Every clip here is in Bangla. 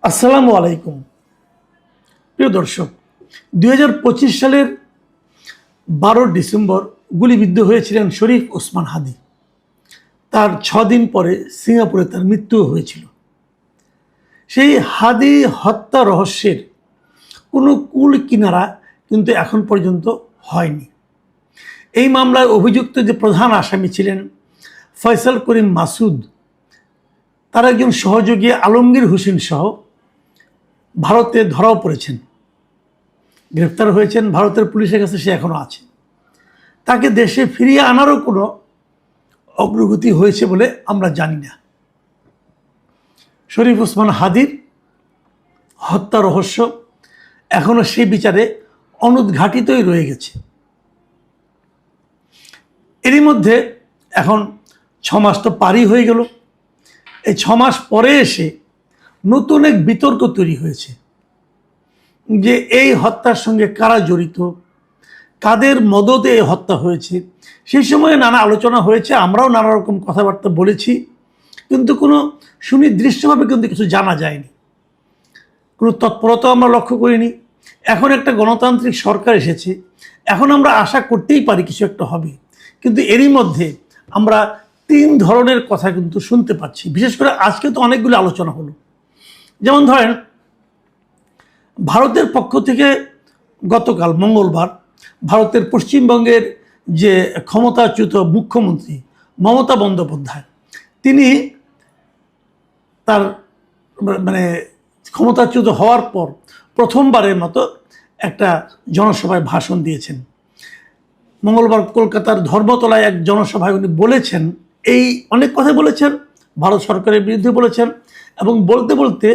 আসসালামু আলাইকুম প্রিয় দর্শক, 2025 সালের 12 ডিসেম্বর গুলিবিদ্ধ হয়েছিলেন শরীফ ওসমান হাদি। তার 6 দিন পরে সিঙ্গাপুরে তার মৃত্যু হয়েছিল। সেই হাদি হত্যা রহস্যের কোনো কুল কিনারা কিন্তু এখন পর্যন্ত হয়নি। এই মামলায় অভিযুক্ত যে প্রধান আসামি ছিলেন ফয়সাল করিম মাসুদ, তার একজন সহযোগী আলমগীর হোসেন সহ ভারতে ধরাও পড়েছেন, গ্রেফতার হয়েছেন। ভারতের পুলিশের কাছে সে এখনও আছে। তাকে দেশে ফিরিয়ে আনারও কোনো অগ্রগতি হয়েছে বলে আমরা জানি না। শরীফ ওসমান হাদির হত্যা রহস্য এখনও সেই বিচারে অনুদ্ঘাটিতই রয়ে গেছে। এরই মধ্যে এখন 6 মাস তো পারই হয়ে গেল। এই 6 মাস পরে এসে নতুন এক বিতর্ক তৈরি হয়েছে যে এই হত্যার সঙ্গে কারা জড়িত, কাদের মদতে এই হত্যা হয়েছে। সেই সময়ে নানা আলোচনা হয়েছে, আমরাও নানা রকম কথাবার্তা বলেছি, কিন্তু কোনো সুনির্দিষ্টভাবে কিন্তু কিছু জানা যায়নি, কোনো তৎপরতা আমরা লক্ষ্য করিনি। এখন একটা গণতান্ত্রিক সরকার এসেছে, এখন আমরা আশা করতেই পারি কিছু একটা হবে, কিন্তু এরই মধ্যে আমরা 3 ধরনের কথা কিন্তু শুনতে পাচ্ছি। বিশেষ করে আজকে তো অনেকগুলো আলোচনা হলো। যেমন ধরেন, ভারতের পক্ষ থেকে গতকাল মঙ্গলবার ভারতের পশ্চিমবঙ্গের যে ক্ষমতাচ্যুত মুখ্যমন্ত্রী মমতা বন্দ্যোপাধ্যায়, তিনি তার ক্ষমতাচ্যুত হওয়ার পর প্রথমবারের মতো একটা জনসভায় ভাষণ দিয়েছেন। মঙ্গলবার কলকাতার ধর্মতলায় এক জনসভায় উনি বলেছেন, এই অনেক কথা বলেছেন, ভারত সরকারের বিরুদ্ধে বলেছেন, এবং বলতে বলতে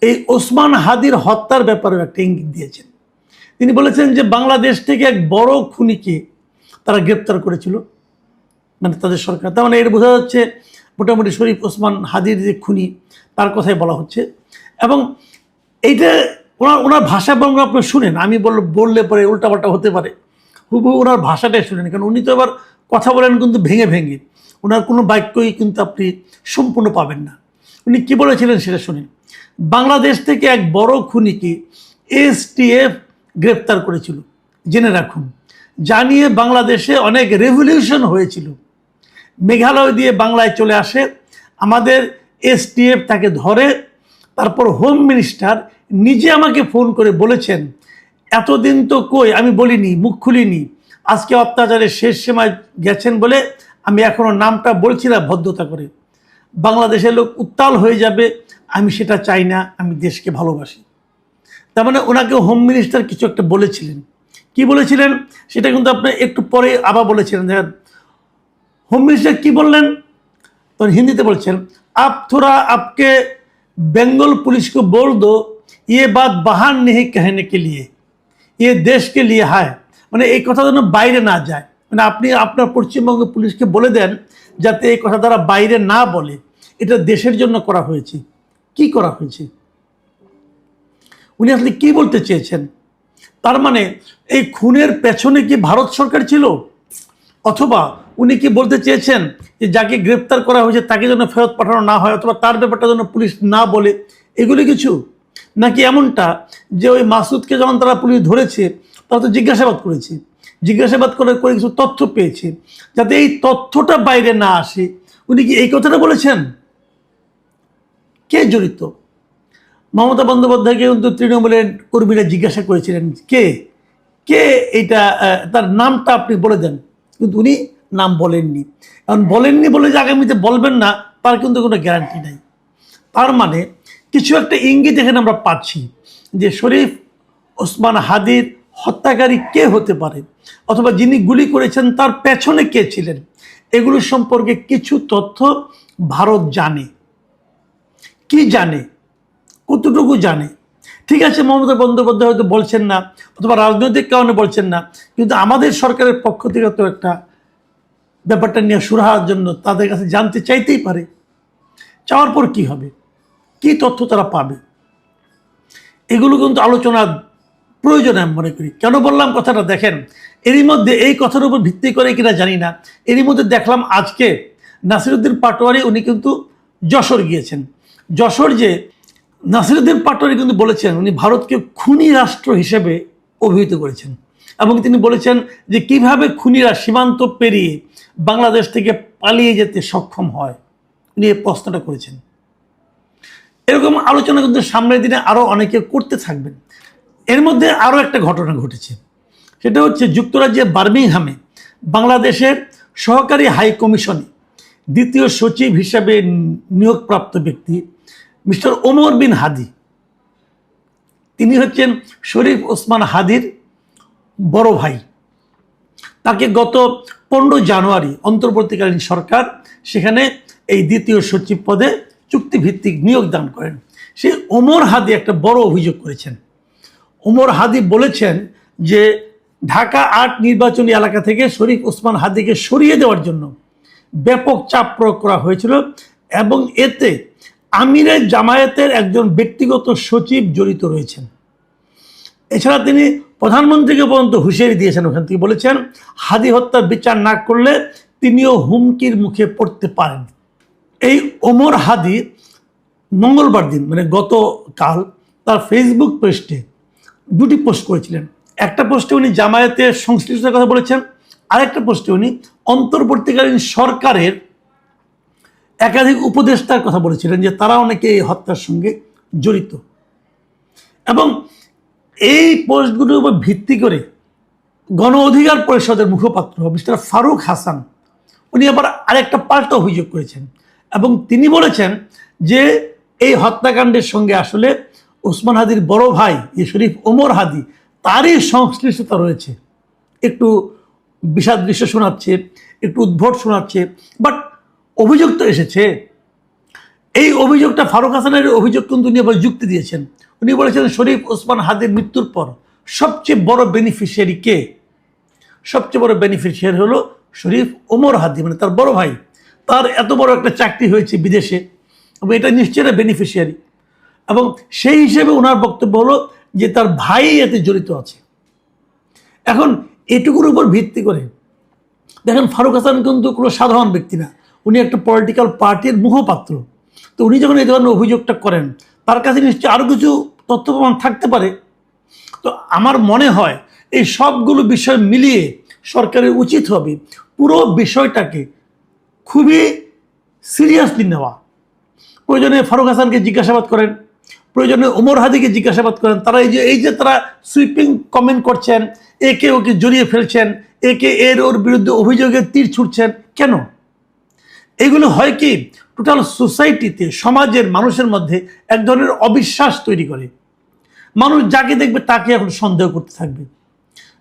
এই ওসমান হাদির হত্যার ব্যাপারেও একটা ইঙ্গিত দিয়েছেন। তিনি বলেছেন যে বাংলাদেশ থেকে এক বড় খুনিকে তারা গ্রেপ্তার করেছিল, তাদের সরকার। তার মানে এর বোঝা যাচ্ছে মোটামুটি শরীফ ওসমান হাদির যে খুনি তার কথাই বলা হচ্ছে। এবং এইটা ওনার ভাষা বঙ্গ আপনি শুনেন, আমি বললে পরে উল্টাপাল্টা হতে পারে, হুবহু ওনার ভাষাটাই শুনেন, কারণ উনি তো এবার কথা বলেন কিন্তু ভেঙে ভেঙে, ওনার কোনো বাক্যই কিন্তু আপনি সম্পূর্ণ পাবেন না। উনি কী বলেছিলেন সেটা শুনেন। বাংলাদেশ থেকে এক বড় খুনিকে STF গ্রেপ্তার করেছিল, জেনে রাখুন। জানিয়ে বাংলাদেশে অনেক রেভলিউশন হয়েছিল। মেঘালয় দিয়ে বাংলায় চলে আসে, আমাদের STF তাকে ধরে, তারপর হোম মিনিস্টার নিজে আমাকে ফোন করে বলেছেন, এতদিন তো কই আমি বলিনি, মুখ খুলিনি, আজকে অত্যাচারের শেষ সীমায় গেছেন বলে আমি এখনও নামটা বলছি না ভদ্রতা করে। বাংলাদেশের লোক উত্তাল হয়ে যাবে, আমি সেটা চাই না, আমি দেশকে ভালোবাসি। তার মানে ওনাকে হোম মিনিস্টার কিছু একটা বলেছিলেন। কি বলেছিলেন সেটা কিন্তু আপনি একটু পরে আবার বলেছিলেন। দেখেন হোম মিনিস্টার কি বললেন, তখন হিন্দিতে বলছেন, আপ থোড়া আপকে বেঙ্গল पुलिस को बोल दो ये बात बाहर नहीं कहने के लिए, ये देश के लिए है। মানে এই কথা যেন বাইরে না যায়, মানে আপনি আপনার পশ্চিমবঙ্গ পুলিশকে বলে দেন যাতে এই কথা তারা বাইরে না বলে, এটা দেশের জন্য করা হয়েছে। কি করা হয়েছে, উনি আসলে কি বলতে চেয়েছেন? তার মানে এই খুনের পেছনে কি ভারত সরকার ছিল, অথবা উনি কি বলতে চেয়েছেন যে যাকে গ্রেপ্তার করা হয়েছে তাকে যেন ফেরত পাঠানো না হয়, অথবা তার ব্যাপারটা যেন পুলিশ না বলে, এগুলি কিছু? নাকি এমনটা যে ওই মাসুদকে যখন তারা পুলিশ ধরেছে তারা তো জিজ্ঞাসাবাদ করেছে, জিজ্ঞাসাবাদ করে কিছু তথ্য পেয়েছে, যাতে এই তথ্যটা বাইরে না আসে, উনি কি এই কথাটা বলেছেন? কে জড়িত? মমতা বন্দ্যোপাধ্যায়কে কিন্তু তৃণমূলের কর্মীরা জিজ্ঞাসা করেছিলেন কে কে এইটা, তার নামটা আপনি বলে দেন, কিন্তু উনি নাম বলেননি। কারণ বলেননি বলে যে আগামীতে বলবেন না তার কিন্তু কোনো গ্যারান্টি নেই। তার মানে কিছু একটা ইঙ্গিত এখানে আমরা পাচ্ছি যে শরীফ ওসমান হাদির হত্যাকারী কে হতে পারে, অথবা যিনি গুলি করেছেন তার পেছনে কে ছিলেন, এগুলো সম্পর্কে কিছু তথ্য ভারত জানে। কি জানে, কতটুকু জানে? ঠিক আছে, মমতা বন্দ্যোপাধ্যায় হয়তো বলছেন না, অথবা রাজনৈতিক কারণে বলছেন না, কিন্তু আমাদের সরকারের পক্ষ থেকে তো একটা ব্যাপারটা নিয়ে সুরাহার জন্য তাদের কাছে জানতে চাইতেই পারে। চাওয়ার পর কি হবে, কি তথ্য তারা পাবে, এগুলো কিন্তু আলোচনার প্রয়োজন আমি মনে করি। কেন বললাম কথাটা, দেখেন এরই মধ্যে এই কথার উপর ভিত্তি করে কিনা জানি না, এরই মধ্যে দেখলাম আজকে নাসিরউদ্দিন পাটোয়ারি উনি কিন্তু যশোর গিয়েছেন। যশোর যে নাসিরুদ্দিন পাটোয়ারি কিন্তু বলেছেন, উনি ভারতকে খুনি রাষ্ট্র হিসেবে অভিহিত করেছেন এবং তিনি বলেছেন যে কিভাবে খুনিরা সীমান্ত পেরিয়ে বাংলাদেশ থেকে পালিয়ে যেতে সক্ষম হয়, উনি এই প্রশ্নটা করেছেন। এরকম আলোচনা কিন্তু সামনের দিনে আরও অনেকে করতে থাকবেন। এর মধ্যে আরও একটা ঘটনা ঘটেছে, সেটা হচ্ছে যুক্তরাজ্যের বার্মিংহামে বাংলাদেশের সহকারী হাই কমিশনে দ্বিতীয় সচিব হিসাবে নিয়োগপ্রাপ্ত ব্যক্তি মিস্টার ওমর বিন হাদি, তিনি হচ্ছেন শরীফ ওসমান হাদির বড় ভাই। তাকে গত 15 জানুয়ারি অন্তর্বর্তীকালীন সরকার সেখানে এই দ্বিতীয় সচিব পদে চুক্তিভিত্তিক নিয়োগ দান করেন। সেই ওমর হাদি একটা বড় অভিযোগ করেছেন। ওমর হাদি বলেছেন যে ঢাকা 8 নির্বাচনী এলাকা থেকে শরীফ ওসমান হাদিকে সরিয়ে দেওয়ার জন্য ব্যাপক চাপ প্রয়োগ করা হয়েছিল এবং এতে আমিরের জামায়াতের একজন ব্যক্তিগত সচিব জড়িত রয়েছেন। এছাড়া তিনি প্রধানমন্ত্রীকে পর্যন্ত হুঁশিয়ারি দিয়েছেন, ওখান থেকে বলেছেন হাদি হত্যার বিচার না করলে তিনিও হুমকির মুখে পড়তে পারেন। এই ওমর হাদি মঙ্গলবার দিন মানে গতকাল তার ফেসবুক পোস্টে 2টি পোস্ট করেছিলেন। একটা পোস্টে উনি জামায়াতের সংশ্লিষ্টতার কথা বলেছেন, আরেকটা পোস্টে উনি অন্তর্বর্তীকালীন সরকারের একাধিক উপদেষ্টার কথা বলেছিলেন যে তারা অনেকে এই হত্যার সঙ্গে জড়িত। এবং এই পোস্টগুলোর উপর ভিত্তি করে গণ অধিকার পরিষদের মুখপাত্র মিস্টার ফারুক হাসান উনি আবার আরেকটা পাল্টা অভিযোগ করেছেন এবং তিনি বলেছেন যে এই হত্যাকাণ্ডের সঙ্গে আসলে ওসমান হাদির বড় ভাই যে শরীফ ওমর হাদি তারই সংশ্লিষ্টতা রয়েছে। একটু বিষাদ দৃশ্য শোনাচ্ছে, একটু উদ্ভট শোনাচ্ছে, বাট অভিযোগ তো এসেছে। এই অভিযোগটা ফারুক হাসানের অভিযোগ কিন্তু উনি আবার যুক্তি দিয়েছেন। উনি বলেছেন শরীফ ওসমান হাদির মৃত্যুর পর সবচেয়ে বড় বেনিফিশিয়ারি কে? সবচেয়ে বড় বেনিফিশিয়ারি হলো শরীফ ওমর হাদি, মানে তার বড় ভাই। তার এত বড় একটা চাকরি হয়েছে বিদেশে এবং এটা নিশ্চয়ই বেনিফিশিয়ারি, এবং সেই হিসেবে ওনার বক্তব্য হলো যে তার ভাই এতে জড়িত আছে। এখন এটুকুর উপর ভিত্তি করে দেখেন ফারুক হাসান কিন্তু কোনো সাধারণ ব্যক্তি না, উনি একটা পলিটিক্যাল পার্টির মুখপাত্র। তো উনি যখন এই ধরনের অভিযোগটা করেন তার কাছে নিশ্চয়ই আরও কিছু তথ্য প্রমাণ থাকতে পারে। তো আমার মনে হয় এই সবগুলো বিষয় মিলিয়ে সরকারের উচিত হবে পুরো বিষয়টাকে খুবই সিরিয়াসলি নেওয়া। প্রয়োজনে ফারুক হাসানকে জিজ্ঞাসাবাদ করেন, প্রয়োজনে ওমর হাদিকে জিজ্ঞাসাবাদ করেন। তারা এই যে তারা সুইপিং কমেন্ট করছেন, একে ওকে জড়িয়ে ফেলছেন, একে ওর বিরুদ্ধে অভিযোগের তীর ছুটছেন, কেন? এগুলো হয় কি টোটাল সোসাইটিতে, সমাজের মানুষের মধ্যে এক ধরনের অবিশ্বাস তৈরি করে। মানুষ যাকে দেখবে তাকে এখন সন্দেহ করতে থাকবে।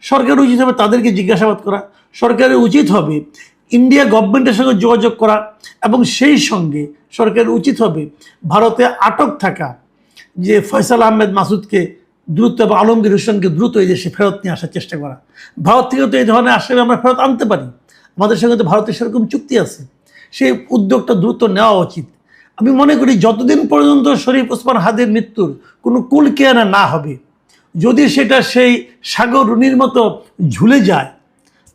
সরকারের উচিত হবে তাদেরকে জিজ্ঞাসাবাদ করা, সরকারের উচিত হবে ইন্ডিয়া গভর্নমেন্টের সঙ্গে যোগাযোগ করা, এবং সেই সঙ্গে সরকারের উচিত হবে ভারতে আটক থাকা যে ফয়সাল আহমেদ মাসুদকে দ্রুত এবং আলমগীর হোসেনকে দ্রুত এই দেশে ফেরত নিয়ে আসার চেষ্টা করা। ভারত থেকে তো এই ধরনের আসামি আমরা ফেরত আনতে পারি, আমাদের সঙ্গে তো ভারতের সেরকম চুক্তি আছে, সেই উদ্যোগটা দ্রুত নেওয়া উচিত। আমি মনে করি যতদিন পর্যন্ত শরীফ ওসমান হাদির মৃত্যুর কোনো কুল কিনারা না হবে, যদি সেটা সেই সাগর রুনির মতো ঝুলে যায়,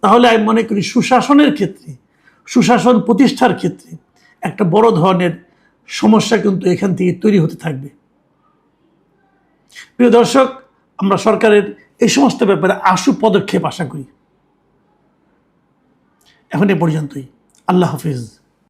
তাহলে আমি মনে করি সুশাসনের ক্ষেত্রে, সুশাসন প্রতিষ্ঠার ক্ষেত্রে একটা বড় ধরনের সমস্যা কিন্তু এখান থেকে তৈরি হতে থাকবে। প্রিয় দর্শক, আমরা সরকারের এই সমস্ত ব্যাপারে আশু পদক্ষেপ আশা করি। এখন এ পর্যন্তই। আল্লাহ হাফিজ।